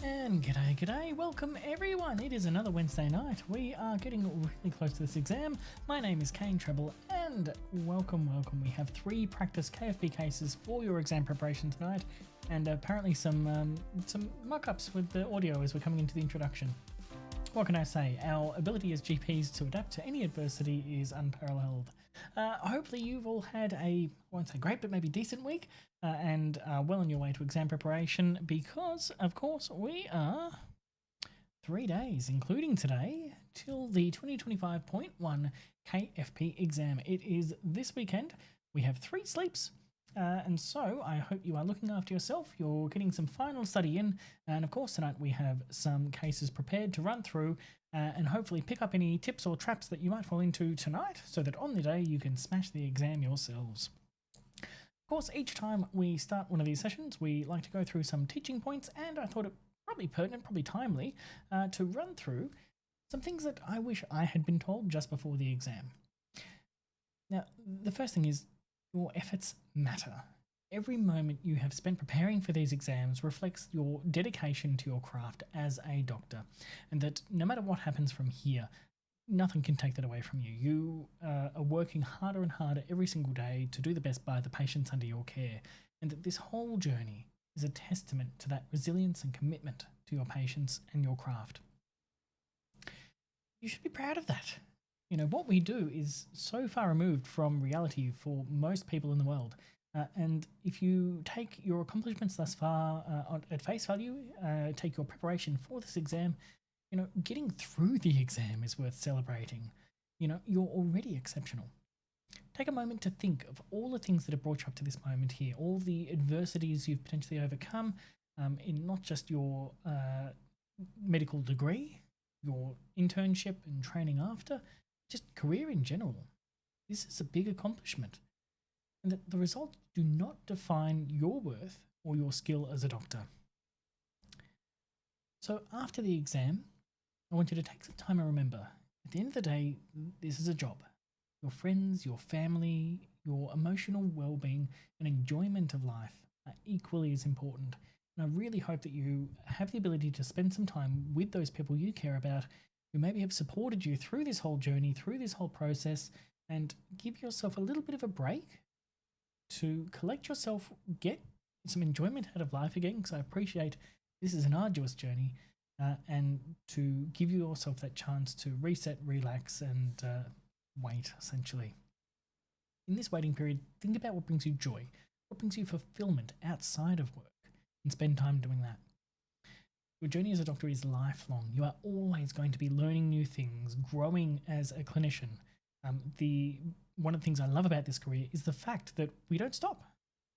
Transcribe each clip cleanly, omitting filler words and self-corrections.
And g'day, welcome everyone. It is another Wednesday night. We are getting really close to this exam. My name is Kane Treble and welcome. We have 3 practice KFP cases for your exam preparation tonight, and apparently some mock-ups with the audio as we're coming into the introduction. What can I say? Our ability as GPs to adapt to any adversity is unparalleled. Hopefully you've all had I won't say great, but maybe decent week, and are well on your way to exam preparation, because, of course, we are 3 days, including today, till the 2025.1 KFP exam. It is this weekend. We have 3 sleeps. And so I hope you are looking after yourself, you're getting some final study in, and of course tonight we have some cases prepared to run through and hopefully pick up any tips or traps that you might fall into tonight, so that on the day you can smash the exam yourselves. Of course, each time we start one of these sessions we like to go through some teaching points, and I thought it probably pertinent, probably timely, to run through some things that I wish I had been told just before the exam. Now, the first thing is, your efforts matter. Every moment you have spent preparing for these exams reflects your dedication to your craft as a doctor, and that no matter what happens from here, nothing can take that away from you. You are working harder and harder every single day to do the best by the patients under your care, and that this whole journey is a testament to that resilience and commitment to your patients and your craft. You should be proud of that. You know, what we do is so far removed from reality for most people in the world. And if you take your accomplishments thus far at face value, take your preparation for this exam, you know, getting through the exam is worth celebrating. You know, you're already exceptional. Take a moment to think of all the things that have brought you up to this moment here, all the adversities you've potentially overcome in not just your medical degree, your internship and training after, just career in general. This is a big accomplishment, and that the results do not define your worth or your skill as a doctor. So after the exam, I want you to take some time and remember, at the end of the day, this is a job. Your friends, your family, your emotional well-being and enjoyment of life are equally as important. And I really hope that you have the ability to spend some time with those people you care about, who maybe have supported you through this whole journey, through this whole process, and give yourself a little bit of a break to collect yourself, get some enjoyment out of life again, because I appreciate this is an arduous journey, and to give yourself that chance to reset, relax, and wait, essentially. In this waiting period, think about what brings you joy, what brings you fulfillment outside of work, and spend time doing that. Your journey as a doctor is lifelong. You are always going to be learning new things, growing as a clinician. One of the things I love about this career is the fact that we don't stop.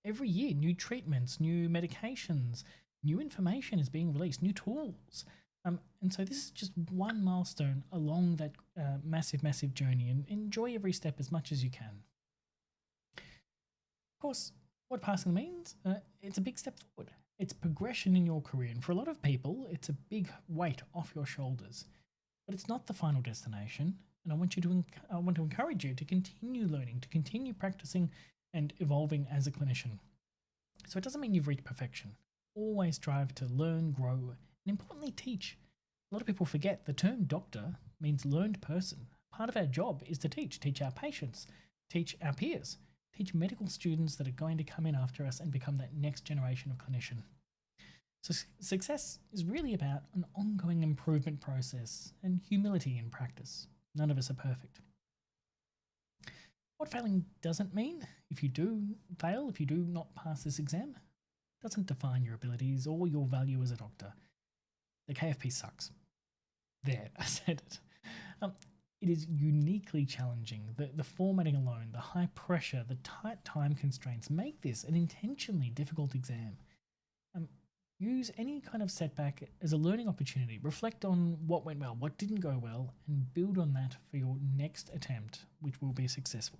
Every year, new treatments, new medications, new information is being released, new tools. And so this is just one milestone along that massive journey, and enjoy every step as much as you can. Of course, what passing means, it's a big step forward. It's progression in your career, and for a lot of people, it's a big weight off your shoulders. But it's not the final destination, and I want to encourage you to continue learning, to continue practicing and evolving as a clinician. So it doesn't mean you've reached perfection. Always strive to learn, grow, and importantly teach. A lot of people forget the term doctor means learned person. Part of our job is to teach our patients, teach our peers, teach medical students that are going to come in after us and become that next generation of clinician. So success is really about an ongoing improvement process and humility in practice. None of us are perfect. What failing doesn't mean, if you do fail, if you do not pass this exam, doesn't define your abilities or your value as a doctor. The KFP sucks. There, I said it. It is uniquely challenging. The formatting alone, the high pressure, the tight time constraints make this an intentionally difficult exam. Use any kind of setback as a learning opportunity. Reflect on what went well, what didn't go well, and build on that for your next attempt, which will be successful.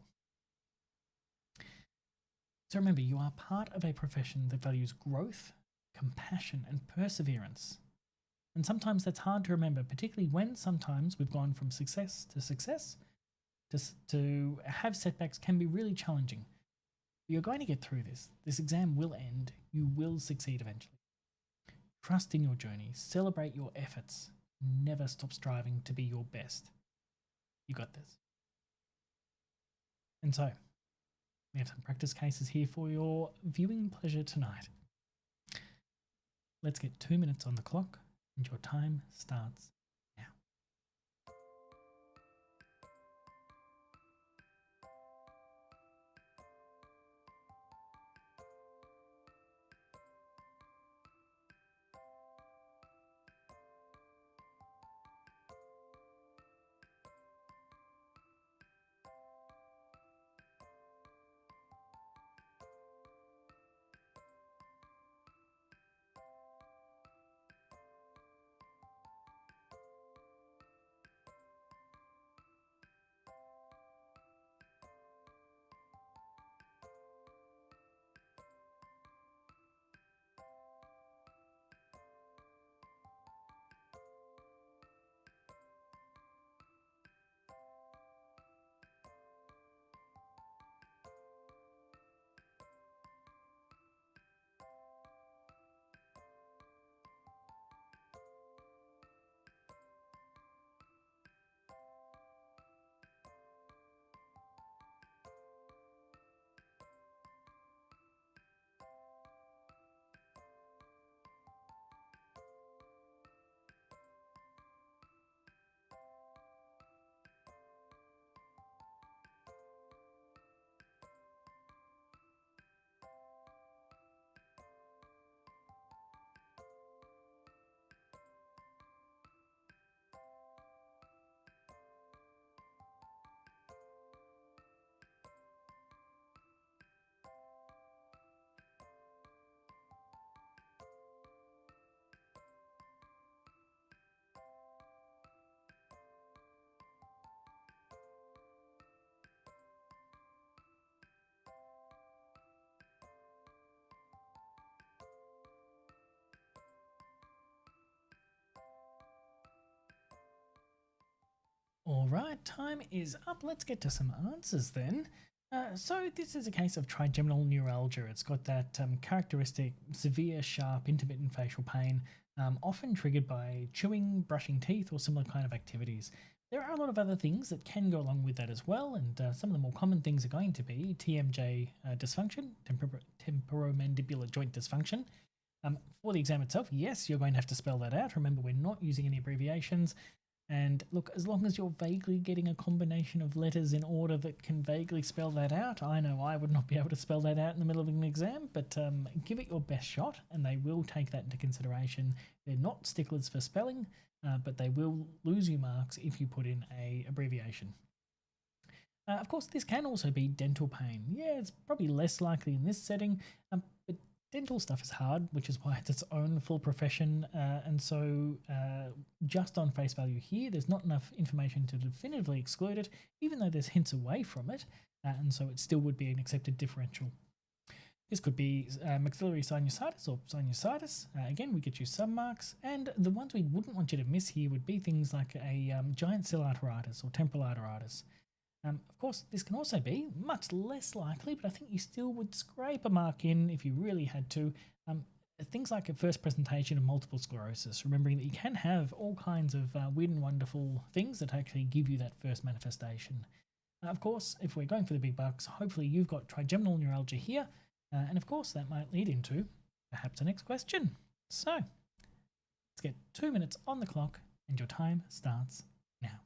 So remember, you are part of a profession that values growth, compassion, and perseverance. And sometimes that's hard to remember, particularly when sometimes we've gone from success to success. To have setbacks can be really challenging. But you're going to get through this. This exam will end. You will succeed eventually. Trust in your journey, celebrate your efforts, never stop striving to be your best. You got this. And so, we have some practice cases here for your viewing pleasure tonight. Let's get 2 minutes on the clock and your time starts now. All right, time is up. Let's get to some answers then. So this is a case of trigeminal neuralgia. It's got that characteristic severe, sharp, intermittent facial pain, often triggered by chewing, brushing teeth, or similar kind of activities. There are a lot of other things that can go along with that as well, and some of the more common things are going to be TMJ dysfunction, temporomandibular joint dysfunction. For the exam itself, yes, you're going to have to spell that out. Remember, we're not using any abbreviations. And look, as long as you're vaguely getting a combination of letters in order that can vaguely spell that out, I know I would not be able to spell that out in the middle of an exam, but give it your best shot and they will take that into consideration. They're not sticklers for spelling, but they will lose you marks if you put in a abbreviation. Of course, this can also be dental pain. Yeah, it's probably less likely in this setting, but dental stuff is hard, which is why it's its own full profession, and so just on face value here, there's not enough information to definitively exclude it, even though there's hints away from it, and so it still would be an accepted differential. This could be maxillary sinusitis or sinusitis. Again, we get you some marks, and the ones we wouldn't want you to miss here would be things like a giant cell arteritis or temporal arteritis. Of course, this can also be much less likely, but I think you still would scrape a mark in if you really had to. Things like a first presentation of multiple sclerosis, remembering that you can have all kinds of weird and wonderful things that actually give you that first manifestation. Of course, if we're going for the big bucks, hopefully you've got trigeminal neuralgia here, and of course that might lead into perhaps the next question. So, let's get 2 minutes on the clock, and your time starts now.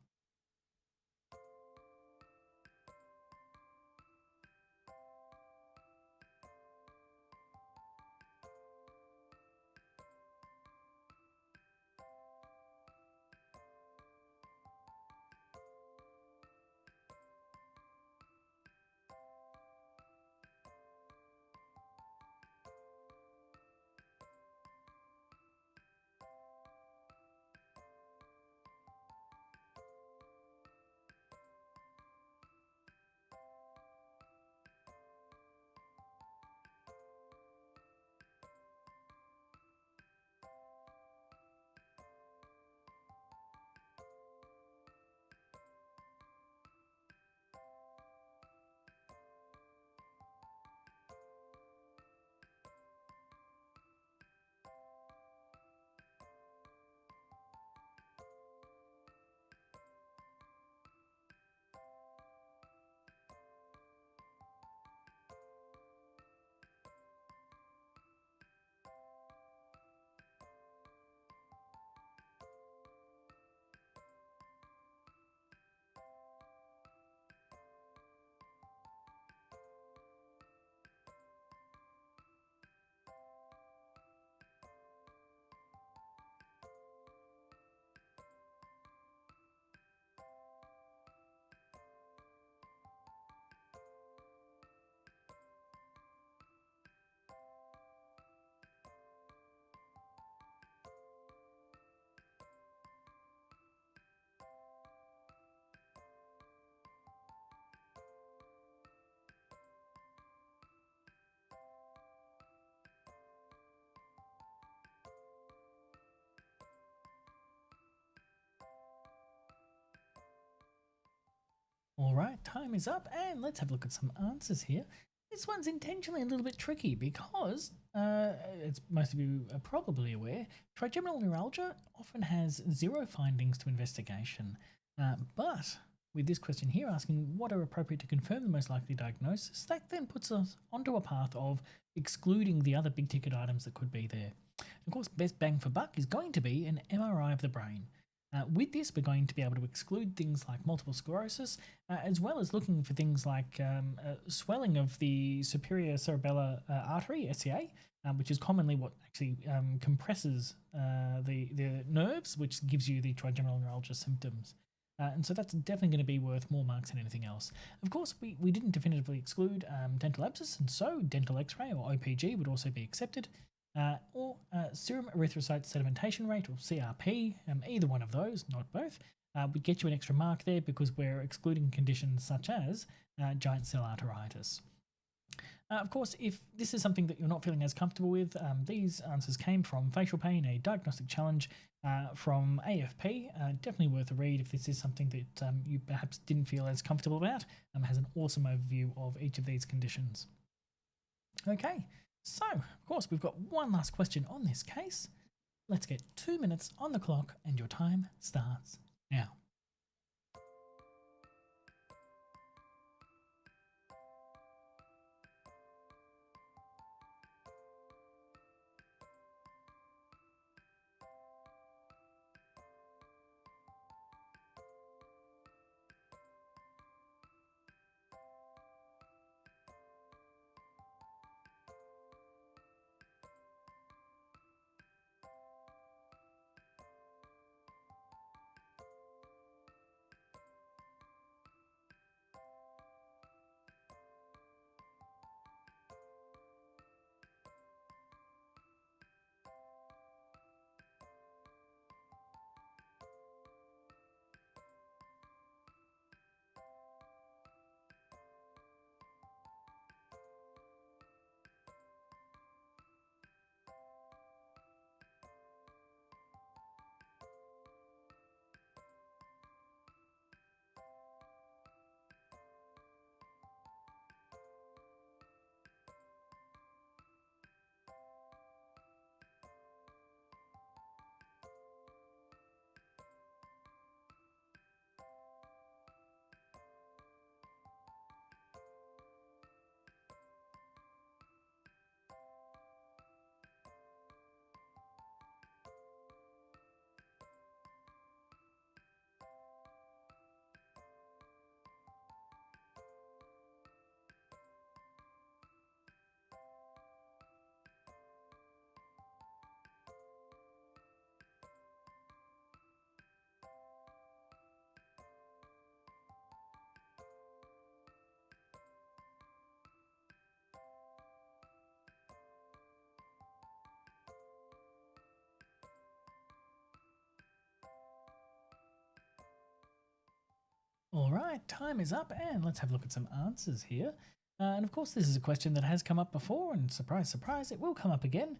Alright, time is up and let's have a look at some answers here. This one's intentionally a little bit tricky because, as most of you are probably aware, trigeminal neuralgia often has 0 findings to investigation. But with this question here asking what are appropriate to confirm the most likely diagnosis, that then puts us onto a path of excluding the other big ticket items that could be there. Of course, best bang for buck is going to be an MRI of the brain. With this, we're going to be able to exclude things like multiple sclerosis, as well as looking for things like swelling of the superior cerebellar artery, SCA, which is commonly what actually compresses the nerves, which gives you the trigeminal neuralgia symptoms. And so that's definitely going to be worth more marks than anything else. Of course, we didn't definitively exclude dental abscess, and so dental X-ray or OPG would also be accepted. Or serum erythrocyte sedimentation rate, or CRP, either one of those, not both, would get you an extra mark there because we're excluding conditions such as giant cell arteritis. Of course, if this is something that you're not feeling as comfortable with, these answers came from Facial Pain, a diagnostic challenge from AFP. Definitely worth a read if this is something that you perhaps didn't feel as comfortable about. Has an awesome overview of each of these conditions. Okay. So, of course, we've got one last question on this case. Let's get 2 minutes on the clock and your time starts now. All right, time is up and let's have a look at some answers here. And of course, this is a question that has come up before, and surprise, surprise, it will come up again.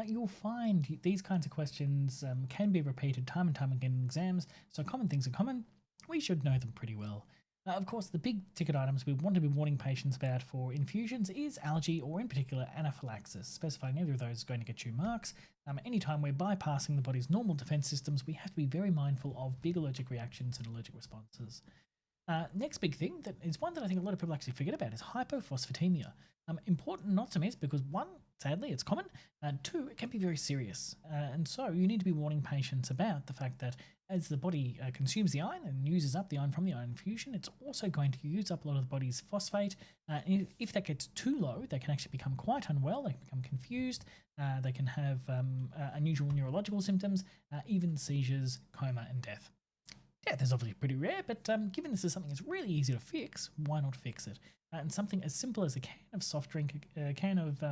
You'll find these kinds of questions can be repeated time and time again in exams, so common things are common. We should know them pretty well. Of course, the big ticket items we want to be warning patients about for infusions is allergy, or in particular anaphylaxis. Specifying either of those is going to get you marks. Anytime we're bypassing the body's normal defense systems, we have to be very mindful of big allergic reactions and allergic responses. Next big thing that is one that I think a lot of people actually forget about is hypophosphatemia. Important not to miss because one, sadly, it's common. Two, it can be very serious. And so you need to be warning patients about the fact that as the body consumes the iron and uses up the iron from the iron infusion, it's also going to use up a lot of the body's phosphate. If that gets too low, they can actually become quite unwell. They can become confused. They can have unusual neurological symptoms, even seizures, coma, and death. Death is obviously pretty rare, but given this is something that's really easy to fix, why not fix it? And something as simple as a can of soft drink, a can of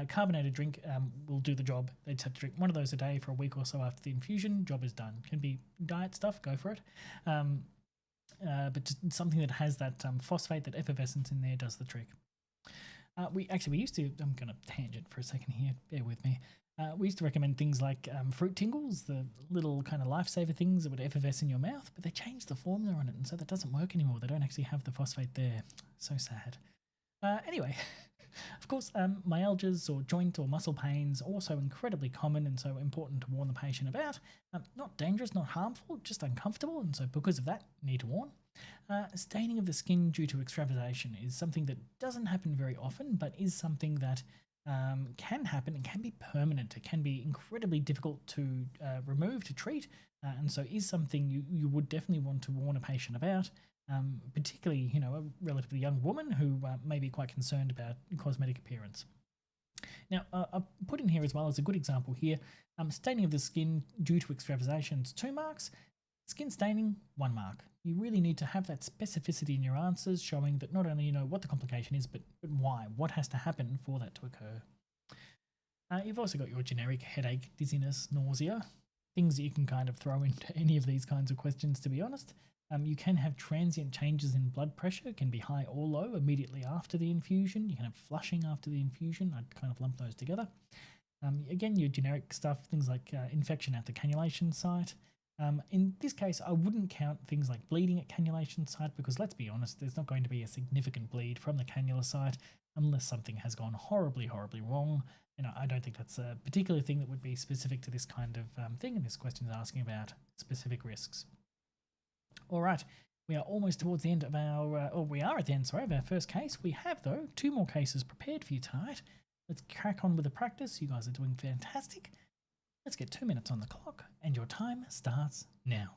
carbonated drink will do the job. They just have to drink one of those a day for a week or so after the infusion. Job is done. Can be diet stuff, go for it. But just something that has that phosphate, that effervescence in there does the trick. We used to, I'm going to tangent for a second here, bear with me. We used to recommend things like fruit tingles, the little kind of lifesaver things that would effervesce in your mouth, but they changed the formula on it, and so that doesn't work anymore. They don't actually have the phosphate there. So sad. Anyway, of course, myalgias or joint or muscle pains also incredibly common, and so important to warn the patient about. Not dangerous, not harmful, just uncomfortable, and so because of that, need to warn. Staining of the skin due to extravasation is something that doesn't happen very often, but is something that can happen and can be permanent. It can be incredibly difficult to remove, to treat, and so is something you would definitely want to warn a patient about. Particularly, a relatively young woman who may be quite concerned about cosmetic appearance. Now, I've put in here as well as a good example here, staining of the skin due to extravasations, 2 marks, skin staining, 1 mark. You really need to have that specificity in your answers, showing that not only you know what the complication is, but why, what has to happen for that to occur. You've also got your generic headache, dizziness, nausea, things that you can kind of throw into any of these kinds of questions, to be honest. You can have transient changes in blood pressure, it can be high or low immediately after the infusion. You can have flushing after the infusion. I'd kind of lump those together. Again, your generic stuff, things like infection at the cannulation site. In this case, I wouldn't count things like bleeding at cannulation site because, let's be honest, there's not going to be a significant bleed from the cannula site unless something has gone horribly, horribly wrong. And I don't think that's a particular thing that would be specific to this kind of thing, and this question is asking about specific risks. All right, we are almost towards the end of our, we are at the end, sorry, of our first case. We have, though, 2 more cases prepared for you tonight. Let's crack on with the practice. You guys are doing fantastic. Let's get 2 minutes on the clock, and your time starts now.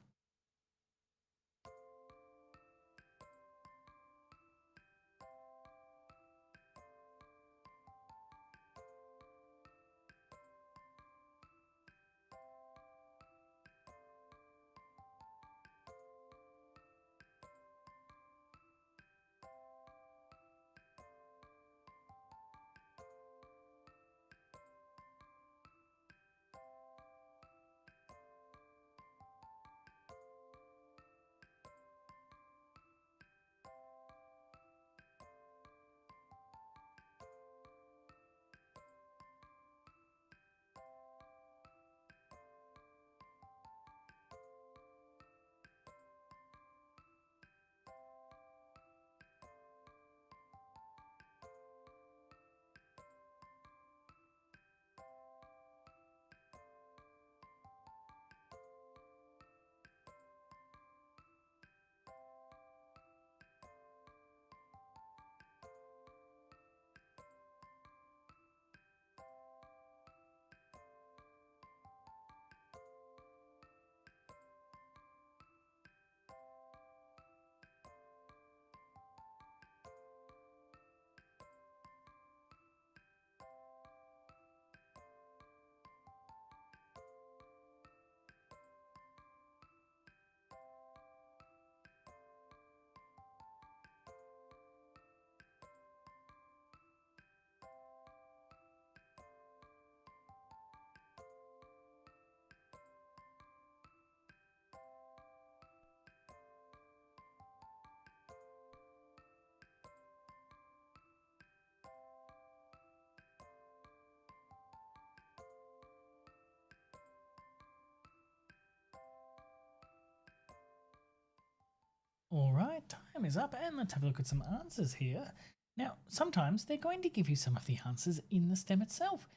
All right, time is up, and let's have a look at some answers here. Now, sometimes they're going to give you some of the answers in the stem itself.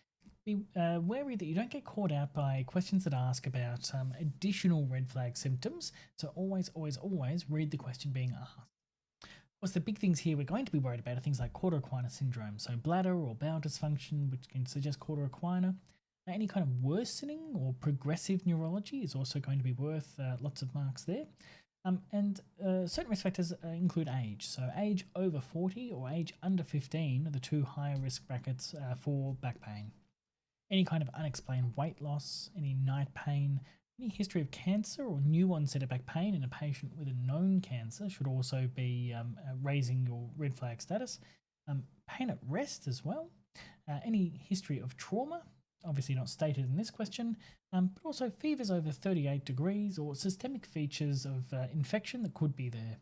Be wary that you don't get caught out by questions that ask about additional red flag symptoms. So always, always, always read the question being asked. Of course, the big things here we're going to be worried about are things like cauda equina syndrome, so bladder or bowel dysfunction, which can suggest cauda equina. Any kind of worsening or progressive neurology is also going to be worth lots of marks there. Certain risk factors include age. So age over 40 or age under 15 are the 2 higher risk brackets for back pain. Any kind of unexplained weight loss, any night pain, any history of cancer or new onset of back pain in a patient with a known cancer should also be raising your red flag status. Pain at rest as well. Any history of trauma, obviously not stated in this question, but also fevers over 38 degrees or systemic features of infection that could be there.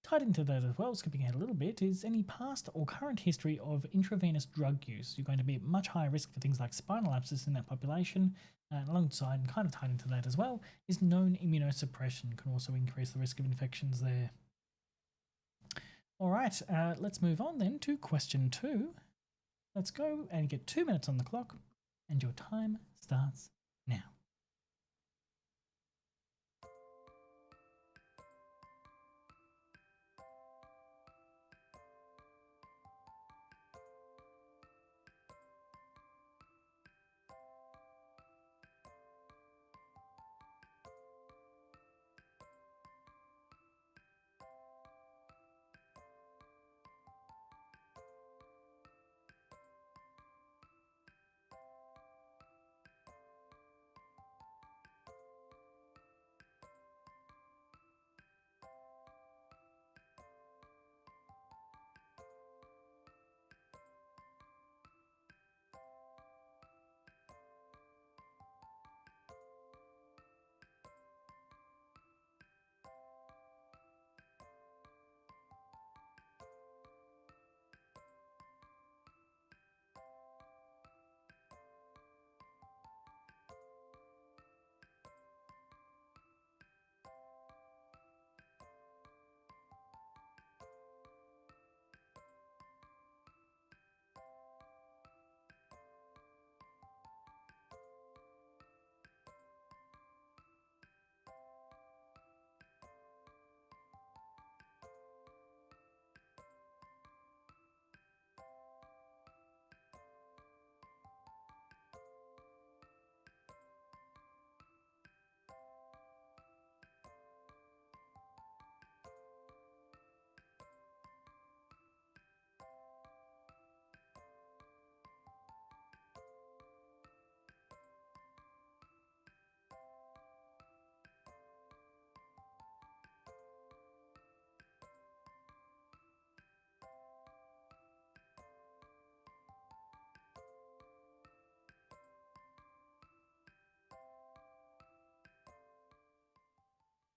Tied into that as well, skipping ahead a little bit, is any past or current history of intravenous drug use. You're going to be at much higher risk for things like spinal abscess in that population. And alongside, and kind of tied into that as well, is known immunosuppression can also increase the risk of infections there. All right, let's move on then to question 2. Let's go and get 2 minutes on the clock, and your time starts now.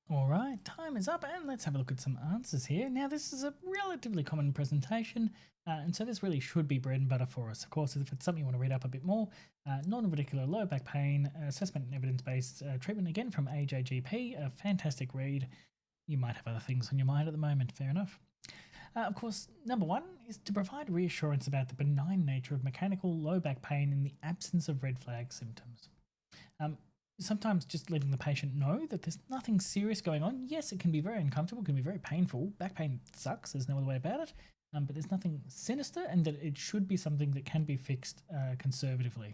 All right, time is up, and let's have a look at some answers here. Now, this is a relatively common presentation, and so this really should be bread and butter for us. Of course, if it's something you want to read up a bit more, non-radicular low back pain, assessment and evidence-based treatment, again from RACGP, a fantastic read. You might have other things on your mind at the moment, fair enough. Of course, number 1 is to provide reassurance about the benign nature of mechanical low back pain in the absence of red flag symptoms. Sometimes just letting the patient know that there's nothing serious going on. Yes, it can be very uncomfortable, it can be very painful. Back pain sucks, there's no other way about it. But there's nothing sinister, and that it should be something that can be fixed conservatively.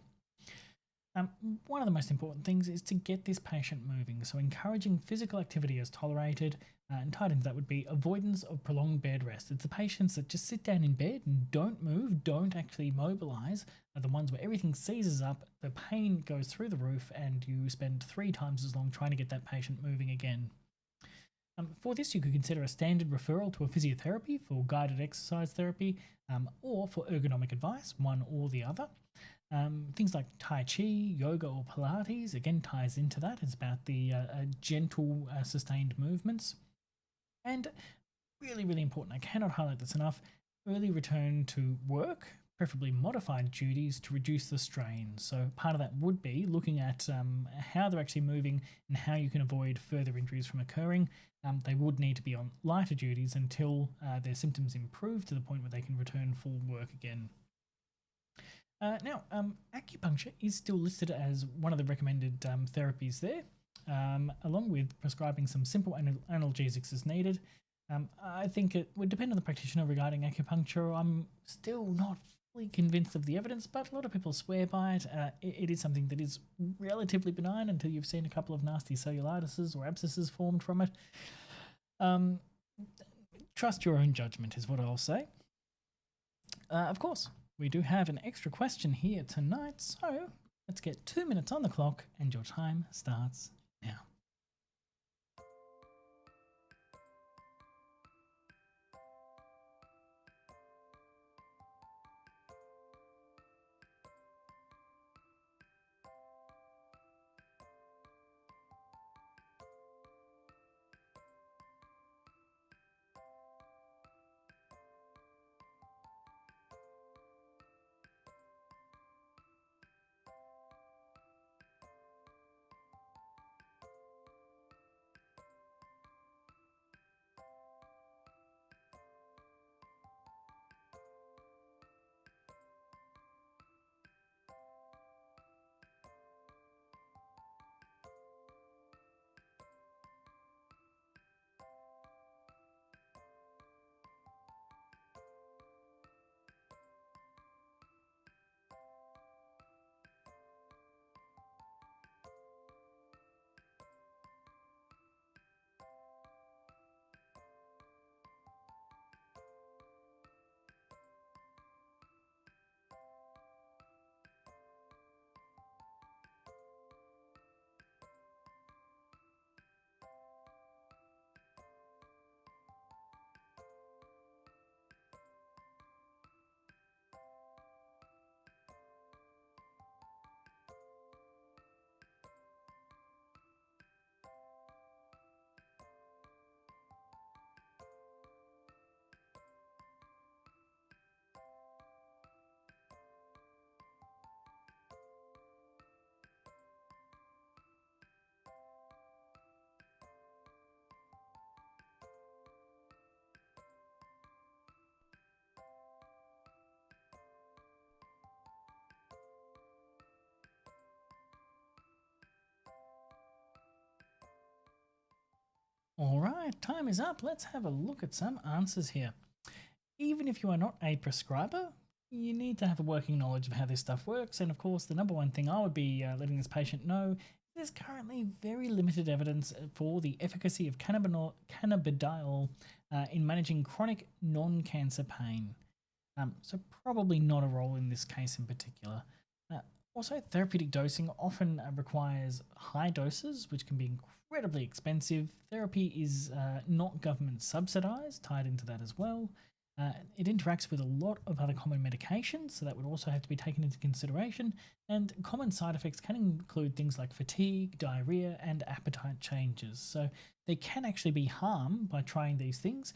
One of the most important things is to get this patient moving, so encouraging physical activity as tolerated, and tied into that would be avoidance of prolonged bed rest. It's the patients that just sit down in bed and don't move, don't actually mobilize, are the ones where everything seizes up, the pain goes through the roof, and you spend 3 times as long trying to get that patient moving again. For this, you could consider a standard referral to a physiotherapy for guided exercise therapy, or for ergonomic advice, one or the other. Things like Tai Chi, yoga, or Pilates, again, ties into that. It's about the gentle, sustained movements. And really, really important, I cannot highlight this enough, early return to work, preferably modified duties to reduce the strain. So part of that would be looking at how they're actually moving and how you can avoid further injuries from occurring. They would need to be on lighter duties until their symptoms improve to the point where they can return full work again. Now, acupuncture is still listed as one of the recommended therapies there, along with prescribing some simple analgesics as needed. I think it would depend on the practitioner regarding acupuncture. I'm still not fully convinced of the evidence, but a lot of people swear by it. It is something that is relatively benign until you've seen a couple of nasty cellulitis or abscesses formed from it. Trust your own judgment is what I'll say. Of course, we do have an extra question here tonight, so let's get 2 minutes on the clock and your time starts now. right, time is up. Let's have a look at some answers here. Even if you are not a prescriber, you need to have a working knowledge of how this stuff works. And of course, the number one thing I would be letting this patient know, there's currently very limited evidence for the efficacy of cannabidiol in managing chronic non-cancer pain. So probably not a role in this case in particular. Also, therapeutic dosing often requires high doses, which can be incredibly expensive. Therapy is not government subsidized, tied into that as well. It interacts with a lot of other common medications, so that would also have to be taken into consideration. And common side effects can include things like fatigue, diarrhea, and appetite changes. So they can actually be harmed by trying these things,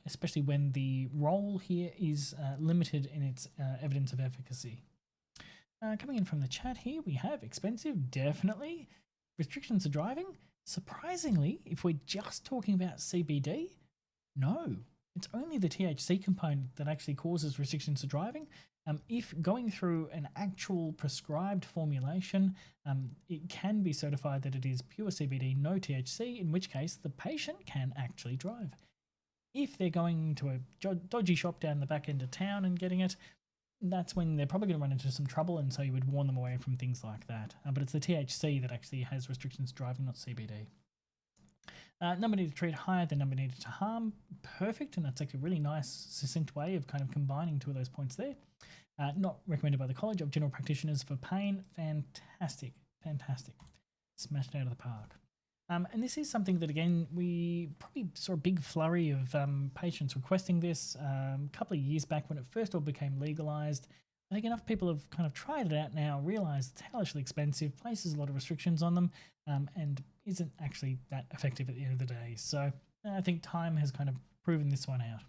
especially when the role here is limited in its evidence of efficacy. Coming in from the chat here, we have expensive, definitely. Restrictions to driving, surprisingly, if we're just talking about CBD, no. It's only the THC component that actually causes restrictions to driving. If going through an actual prescribed formulation, it can be certified that it is pure CBD, no THC, in which case the patient can actually drive. If they're going to a dodgy shop down the back end of town and getting it, that's when they're probably going to run into some trouble, and so you would warn them away from things like that. But it's the THC that actually has restrictions to driving, not CBD. Number needed to treat higher than number needed to harm. Perfect, and that's actually a really nice, succinct way of kind of combining two of those points there. Not recommended by the College of General Practitioners for pain. Fantastic, fantastic. Smashed it out of the park. And this is something that, again, we probably saw a big flurry of patients requesting this a couple of years back when it first all became legalized. I think enough people have kind of tried it out now, realised it's hellishly expensive, places a lot of restrictions on them, and isn't actually that effective at the end of the day. So I think time has kind of proven this one out.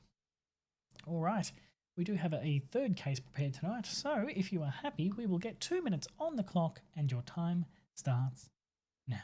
All right, we do have a third case prepared tonight. So if you are happy, we will get 2 minutes on the clock and your time starts now.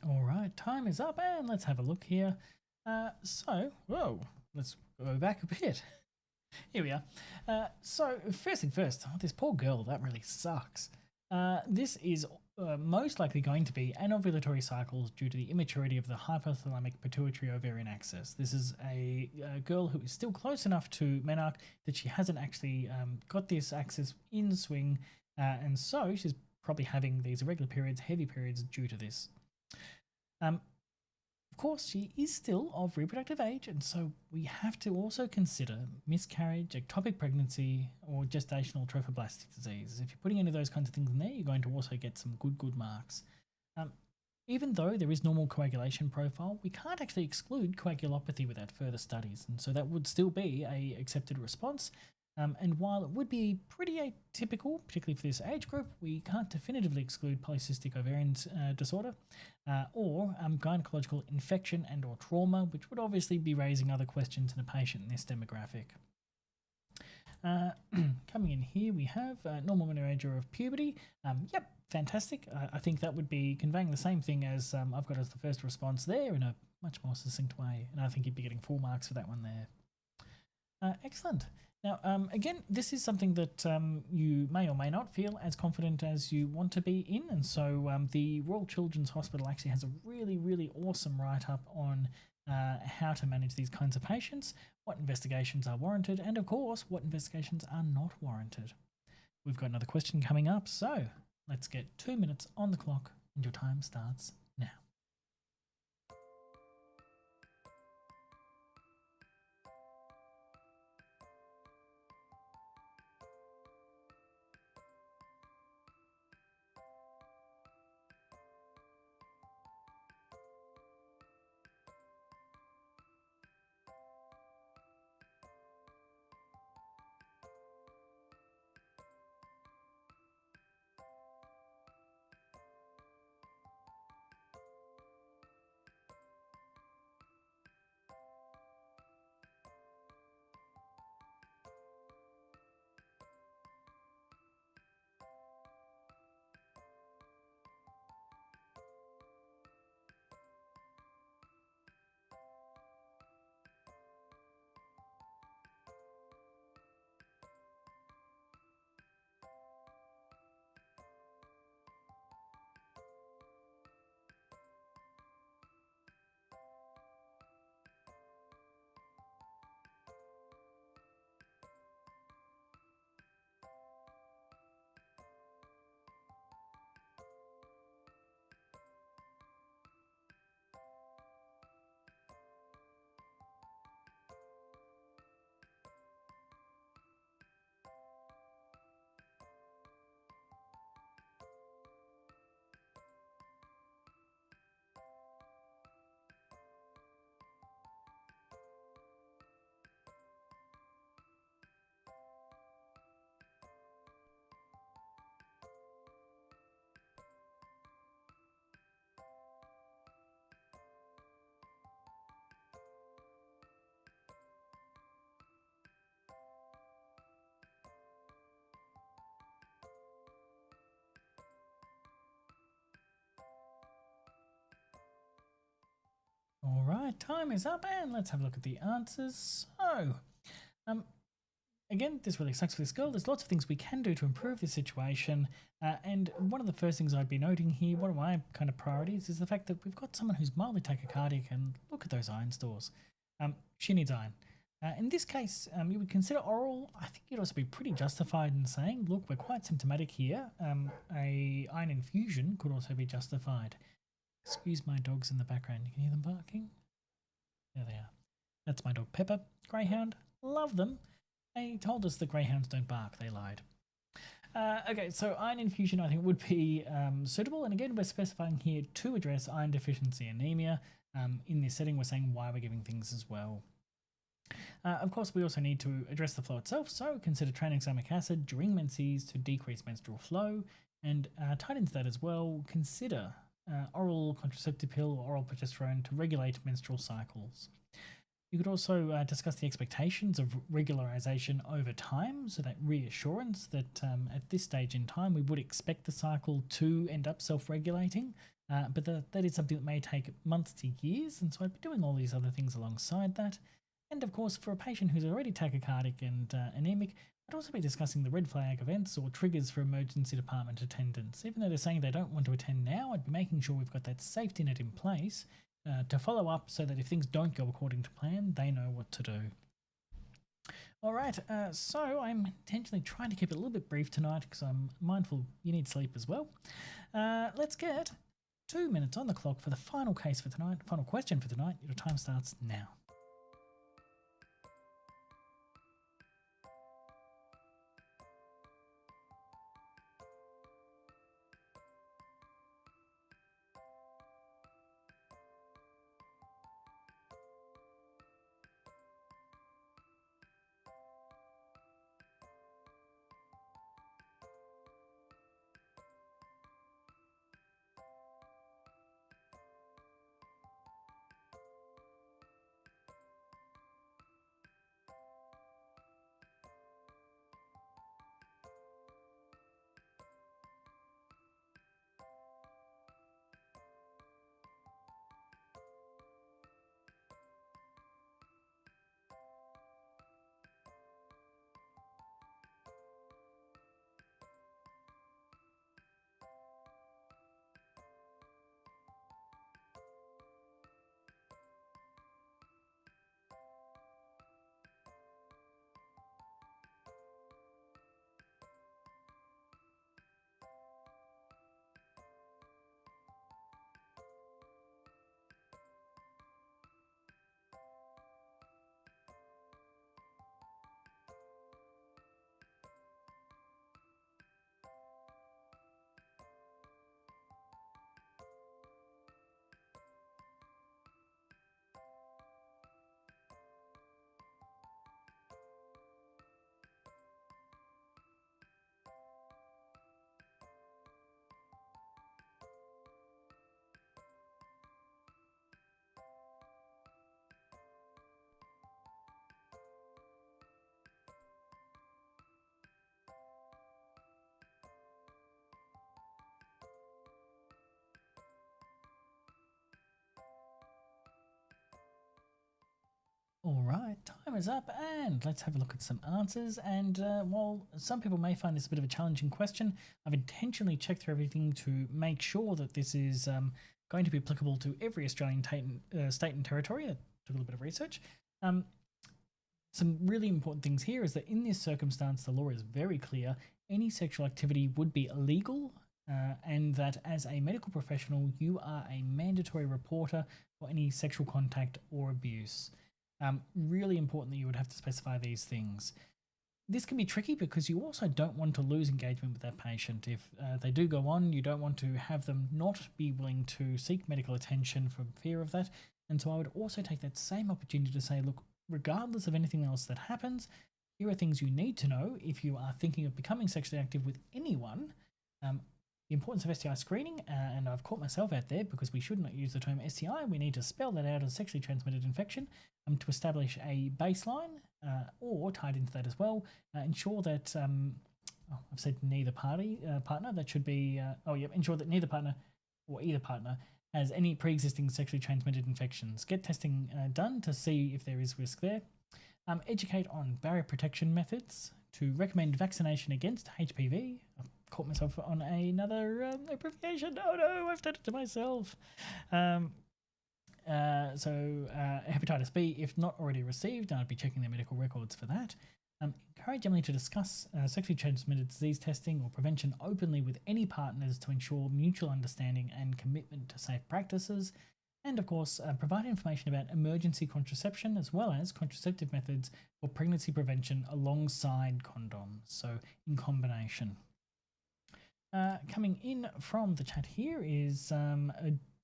All right, time is up, and let's have a look here. Whoa, let's go back a bit. Here we are. So first thing first, this poor girl, that really sucks. This is most likely going to be anovulatory cycles due to the immaturity of the hypothalamic pituitary ovarian axis. This is a girl who is still close enough to menarche that she hasn't actually got this axis in swing, and so she's probably having these irregular periods, heavy periods due to this. Of course, she is still of reproductive age, and so we have to also consider miscarriage, ectopic pregnancy, or gestational trophoblastic disease. If you're putting any of those kinds of things in there, you're going to also get some good marks. Even though there is normal coagulation profile, we can't actually exclude coagulopathy without further studies, and so that would still be a accepted response. And while it would be pretty atypical, particularly for this age group, we can't definitively exclude polycystic ovarian disorder or gynecological infection and or trauma, which would obviously be raising other questions in a patient in this demographic. Coming in here, we have normal menorrhagia of puberty. Yep, fantastic. I think that would be conveying the same thing as I've got as the first response there in a much more succinct way, and I think you'd be getting full marks for that one there. Excellent. Now, again, this is something that you may or may not feel as confident as you want to be in, and so the Royal Children's Hospital actually has a really, really awesome write-up on how to manage these kinds of patients, what investigations are warranted, and of course, what investigations are not warranted. We've got another question coming up, so let's get 2 minutes on the clock, and your time starts now. All right, time is up, and let's have a look at the answers. So, again, this really sucks for this girl. There's lots of things we can do to improve this situation, and one of the first things I'd be noting here, one of my kind of priorities, is the fact that we've got someone who's mildly tachycardic, and look at those iron stores. She needs iron. In this case, you would consider oral. I think you'd also be pretty justified in saying, look, we're quite symptomatic here. A iron infusion could also be justified. Excuse my dogs in the background. You can hear them barking? There they are. That's my dog Pepper. Greyhound. Love them. They told us that greyhounds don't bark. They lied. Okay, so iron infusion I think would be suitable. And again, we're specifying here to address iron deficiency anemia. In this setting, we're saying why we're giving things as well. Of course, we also need to address the flow itself. So consider tranexamic acid during menses to decrease menstrual flow. And tied into that as well, consider oral contraceptive pill or oral progesterone to regulate menstrual cycles. You could also discuss the expectations of regularization over time, so that reassurance that at this stage in time we would expect the cycle to end up self-regulating, but that is something that may take months to years, and so I'd be doing all these other things alongside that. And of course, for a patient who's already tachycardic and anemic, I'd also be discussing the red flag events or triggers for emergency department attendance. Even though they're saying they don't want to attend now, I'd be making sure we've got that safety net in place to follow up so that if things don't go according to plan, they know what to do. All right, so I'm intentionally trying to keep it a little bit brief tonight because I'm mindful you need sleep as well. Let's get 2 minutes on the clock for the final case for tonight, final question for tonight. Your time starts now. Timer's up, and let's have a look at some answers. And while some people may find this a bit of a challenging question, I've intentionally checked through everything to make sure that this is going to be applicable to every Australian state and territory. I took a little bit of research. Some really important things here is that in this circumstance, the law is very clear. Any sexual activity would be illegal, and that as a medical professional, you are a mandatory reporter for any sexual contact or abuse. Really important that you would have to specify these things. This can be tricky because you also don't want to lose engagement with that patient. If they do go on, you don't want to have them not be willing to seek medical attention for fear of that. And so I would also take that same opportunity to say, look, regardless of anything else that happens, here are things you need to know if you are thinking of becoming sexually active with anyone. The importance of STI screening, and I've caught myself out there because we should not use the term STI. We need to spell that out as sexually transmitted infection to establish a baseline, or tied into that as well, ensure that, I've said neither partner, that should be, ensure that neither partner or either partner has any pre-existing sexually transmitted infections. Get testing done to see if there is risk there. Educate on barrier protection methods, to recommend vaccination against HPV. I've caught myself on another abbreviation. Oh no, I've done it to myself. Hepatitis B, if not already received, I'd be checking their medical records for that. Encourage Emily to discuss sexually transmitted disease testing or prevention openly with any partners to ensure mutual understanding and commitment to safe practices. And of course, provide information about emergency contraception as well as contraceptive methods for pregnancy prevention alongside condoms, so in combination. Coming in from the chat here is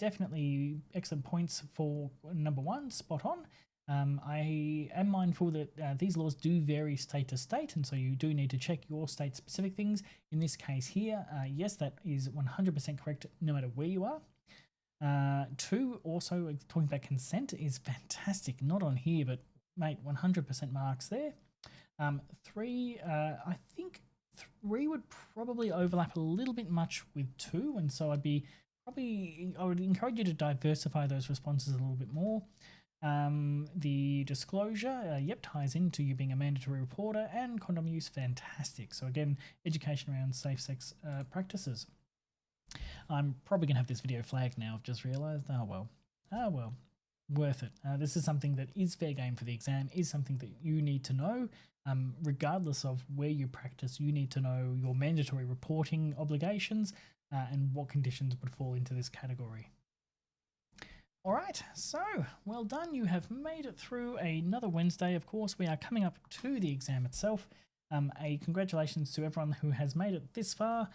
definitely excellent points for number one, spot on. I am mindful that these laws do vary state to state, and so you do need to check your state-specific things. In this case here, yes, that is 100% correct no matter where you are. Two, also talking about consent is fantastic. Not on here, but mate, 100% marks there. Three, I think three would probably overlap a little bit much with two, and so I would encourage you to diversify those responses a little bit more. The disclosure, yep, ties into you being a mandatory reporter, and condom use, fantastic. So again, education around safe sex practices. I'm probably going to have this video flagged now, I've just realised. Oh well, worth it. This is something that is fair game for the exam, is something that you need to know. Regardless of where you practice, you need to know your mandatory reporting obligations and what conditions would fall into this category. Alright, so well done. You have made it through another Wednesday. Of course, we are coming up to the exam itself. A congratulations to everyone who has made it this far.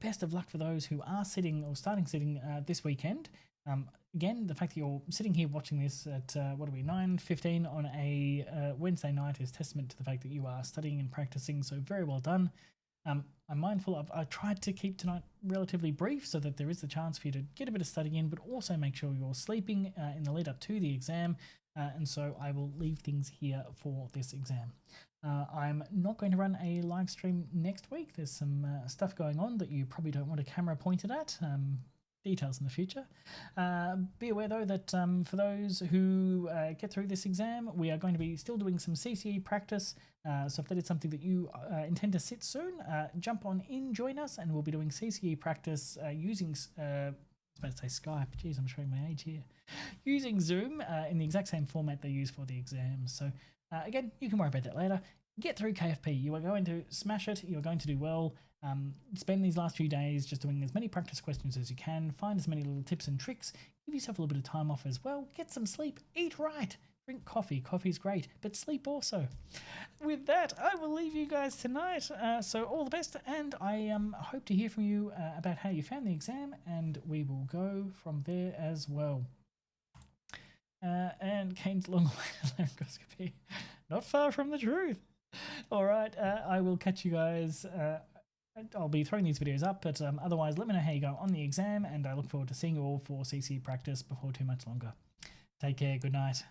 Best of luck for those who are sitting or starting sitting this weekend. Again, the fact that you're sitting here watching this at 9:15 on a Wednesday night is testament to the fact that you are studying and practicing, so very well done. I'm mindful of, I tried to keep tonight relatively brief so that there is the chance for you to get a bit of study in, but also make sure you're sleeping in the lead up to the exam, and so I will leave things here for this exam. I'm not going to run a live stream next week. There's some stuff going on that you probably don't want a camera pointed at. Details in the future. Be aware though that for those who get through this exam, we are going to be still doing some CCE practice. So if that is something that you intend to sit soon, jump on in, join us, and we'll be doing CCE practice using, I was about to say Skype, geez, I'm showing my age here, using Zoom in the exact same format they use for the exams. So again, you can worry about that later. Get through KFP. You are going to smash it. You are going to do well. Spend these last few days just doing as many practice questions as you can. Find as many little tips and tricks. Give yourself a little bit of time off as well. Get some sleep. Eat right. Drink coffee. Coffee's great, but sleep also. With that, I will leave you guys tonight. So all the best, and I hope to hear from you about how you found the exam, and we will go from there as well. And Kane's long laryngoscopy. Not far from the truth. All right, I will catch you guys. I'll be throwing these videos up, but otherwise let me know how you go on the exam, and I look forward to seeing you all for CC practice before too much longer. Take care, good night.